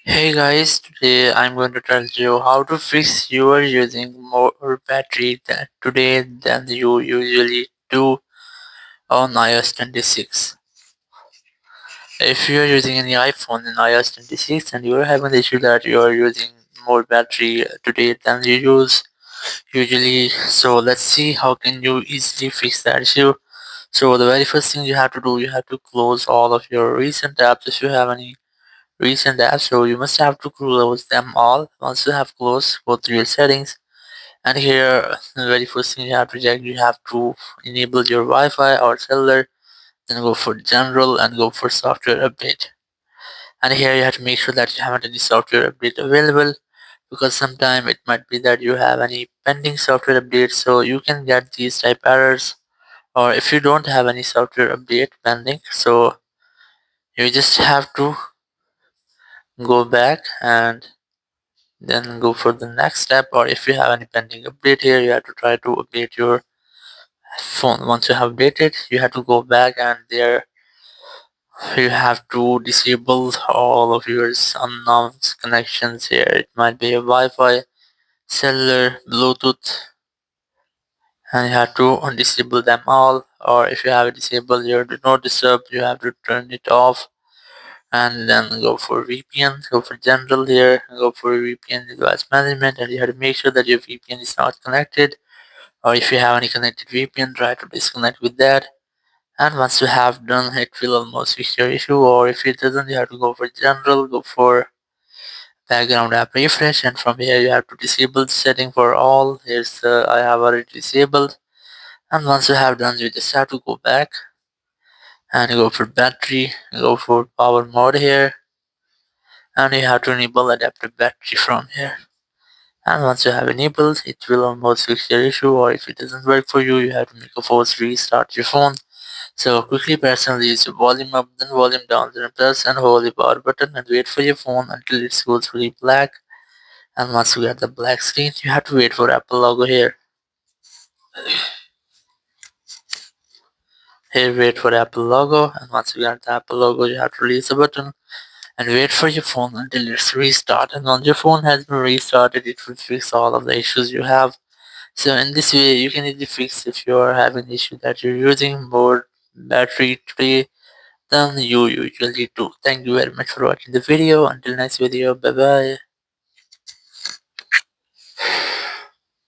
Hey guys, today I'm going to tell you how to fix you are using more battery today than you usually do on iOS 26. If you are using any iPhone in iOS 26 and you are having the issue that you are using more battery today than you use usually, so let's see how can you easily fix that issue. So the very first thing you have to do, you have to close all of your recent apps if you have any recent apps, so you must have to close them all. Once you have closed, go to your settings, and here the very first thing you have to check, you have to enable your Wi-Fi or cellular, then go for general and go for software update. And here you have to make sure that you haven't any software update available, because sometime it might be that you have any pending software update, so you can get these type errors. Or if you don't have any software update pending, so you just have to go back and then go for the next step. Or if you have any pending update here, you have to try to update your phone. Once you have updated, you have to go back, and there you have to disable all of your unknown connections here. It might be a Wi-Fi, cellular, Bluetooth, and you have to disable them all. Or if you have disabled your do not disturb, you have to turn it off, and then go for VPN, go for general here, go for VPN device management, and you have to make sure that your VPN is not connected. Or if you have any connected VPN, try to disconnect with that. And once you have done, it will almost fix your issue. Or if it doesn't, you have to go for general, go for background app refresh, and from here you have to disable the setting for all. Here's I have already disabled. And once you have done, you just have to go back and go for battery, go for power mode here, and you have to enable adaptive battery from here. And once you have enabled, it will almost fix your issue. Or if it doesn't work for you, you have to make a force restart your phone. So quickly press and release your volume up, then volume down, then press and hold the power button and wait for your phone until it goes fully black. And once you get the black screen, you have to wait for Apple logo here. Here wait for Apple logo, and once you get the Apple logo, you have to release the button and wait for your phone until it's restart. And once your phone has been restarted, it will fix all of the issues you have. So in this way, you can easily fix if you are having the issue that you're using more battery today than you usually do. Thank you very much for watching the video. Until next video, bye bye.